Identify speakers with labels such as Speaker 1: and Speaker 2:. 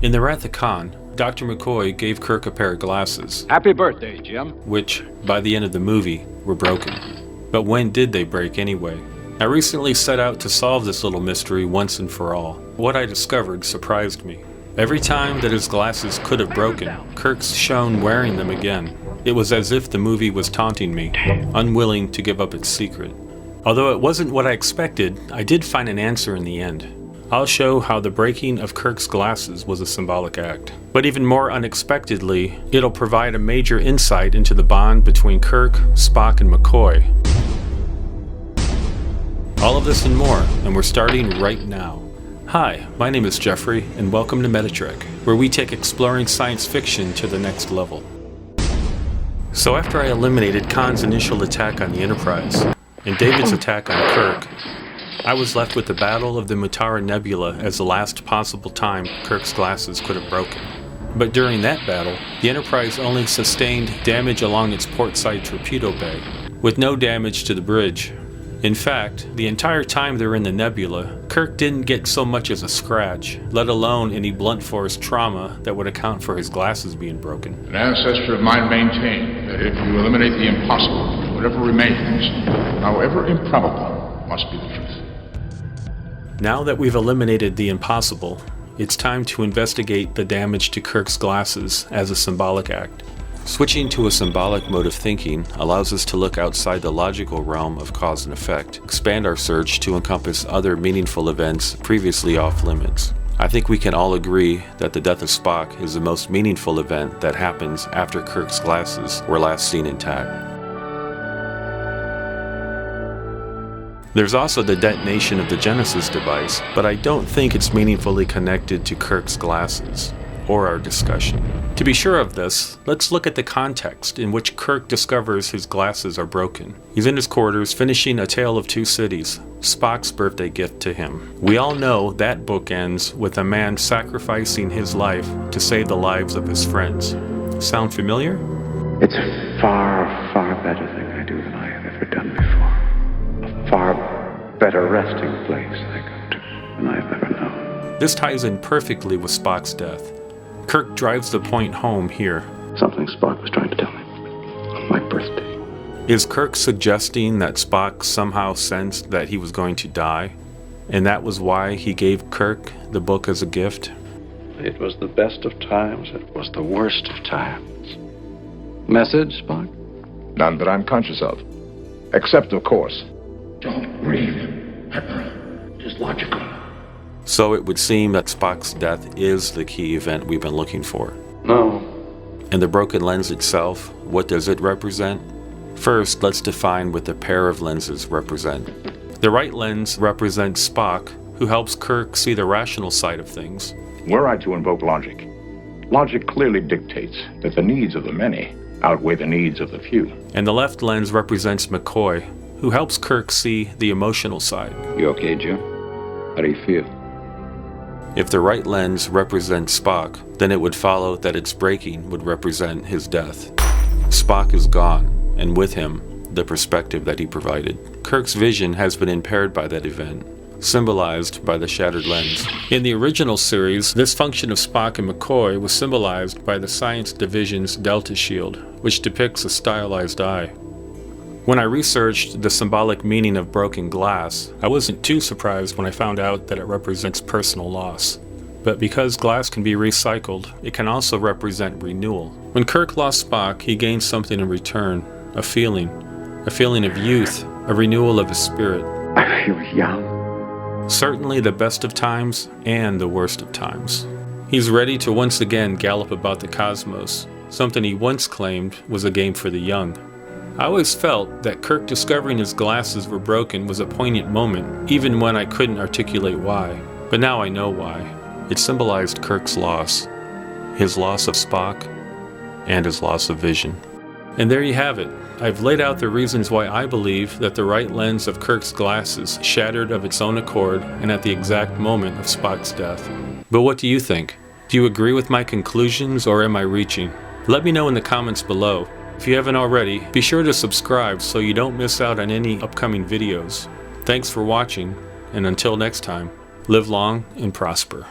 Speaker 1: In the Wrath of Khan, Dr. McCoy gave Kirk a pair of glasses.
Speaker 2: Happy birthday, Jim.
Speaker 1: Which, by the end of the movie, were broken. But when did they break anyway? I recently set out to solve this little mystery once and for all. What I discovered surprised me. Every time that his glasses could have broken, Kirk's shown wearing them again. It was as if the movie was taunting me, unwilling to give up its secret. Although it wasn't what I expected, I did find an answer in the end. I'll show how the breaking of Kirk's glasses was a symbolic act. But even more unexpectedly, it'll provide a major insight into the bond between Kirk, Spock, and McCoy. All of this and more, and we're starting right now. Hi, my name is Jeffrey, and welcome to Metatrek, where we take exploring science fiction to the next level. So after I eliminated Khan's initial attack on the Enterprise, and David's attack on Kirk, I was left with the Battle of the Mutara Nebula as the last possible time Kirk's glasses could have broken. But during that battle, the Enterprise only sustained damage along its portside torpedo bay, with no damage to the bridge. In fact, the entire time they were in the nebula, Kirk didn't get so much as a scratch, let alone any blunt force trauma that would account for his glasses being broken.
Speaker 3: An ancestor of mine maintained that if you eliminate the impossible, whatever remains, however improbable, must be the truth.
Speaker 1: Now that we've eliminated the impossible, it's time to investigate the damage to Kirk's glasses as a symbolic act. Switching to a symbolic mode of thinking allows us to look outside the logical realm of cause and effect, expand our search to encompass other meaningful events previously off limits. I think we can all agree that the death of Spock is the most meaningful event that happens after Kirk's glasses were last seen intact. There's also the detonation of the Genesis device, but I don't think it's meaningfully connected to Kirk's glasses, or our discussion. To be sure of this, let's look at the context in which Kirk discovers his glasses are broken. He's in his quarters finishing A Tale of Two Cities, Spock's birthday gift to him. We all know that book ends with a man sacrificing his life to save the lives of his friends. Sound familiar?
Speaker 4: It's a far, far better thing I do than I have ever done before. A far better resting place I go to than I have ever known.
Speaker 1: This ties in perfectly with Spock's death. Kirk drives the point home here.
Speaker 4: Something Spock was trying to tell me on my birthday.
Speaker 1: Is Kirk suggesting that Spock somehow sensed that he was going to die, and that was why he gave Kirk the book as a gift?
Speaker 4: It was the best of times, it was the worst of times. Message, Spock?
Speaker 3: None that I'm conscious of. Except, of course,
Speaker 5: don't grieve, Admiral. It is logical.
Speaker 1: So it would seem that Spock's death is the key event we've been looking for.
Speaker 4: No.
Speaker 1: And the broken lens itself, what does it represent? First, let's define what the pair of lenses represent. The right lens represents Spock, who helps Kirk see the rational side of things.
Speaker 3: were I to invoke logic, logic clearly dictates that the needs of the many outweigh the needs of the few.
Speaker 1: And the left lens represents McCoy, who helps Kirk see the emotional side.
Speaker 4: You okay, Jim? How do you feel?
Speaker 1: If the right lens represents Spock, then it would follow that its breaking would represent his death. Spock is gone, and with him, the perspective that he provided. Kirk's vision has been impaired by that event, symbolized by the shattered lens. In the original series, this function of Spock and McCoy was symbolized by the Science Division's Delta Shield, which depicts a stylized eye. When I researched the symbolic meaning of broken glass, I wasn't too surprised when I found out that it represents personal loss. But because glass can be recycled, it can also represent renewal. When Kirk lost Spock, he gained something in return, a feeling of youth, a renewal of his spirit.
Speaker 4: I feel young.
Speaker 1: Certainly the best of times and the worst of times. He's ready to once again gallop about the cosmos, something he once claimed was a game for the young. I always felt that Kirk discovering his glasses were broken was a poignant moment, even when I couldn't articulate why. But now I know why. It symbolized Kirk's loss, his loss of Spock, and his loss of vision. And there you have it. I've laid out the reasons why I believe that the right lens of Kirk's glasses shattered of its own accord and at the exact moment of Spock's death. But what do you think? Do you agree with my conclusions, or am I reaching? Let me know in the comments below. If you haven't already, be sure to subscribe so you don't miss out on any upcoming videos. Thanks for watching, and until next time, live long and prosper.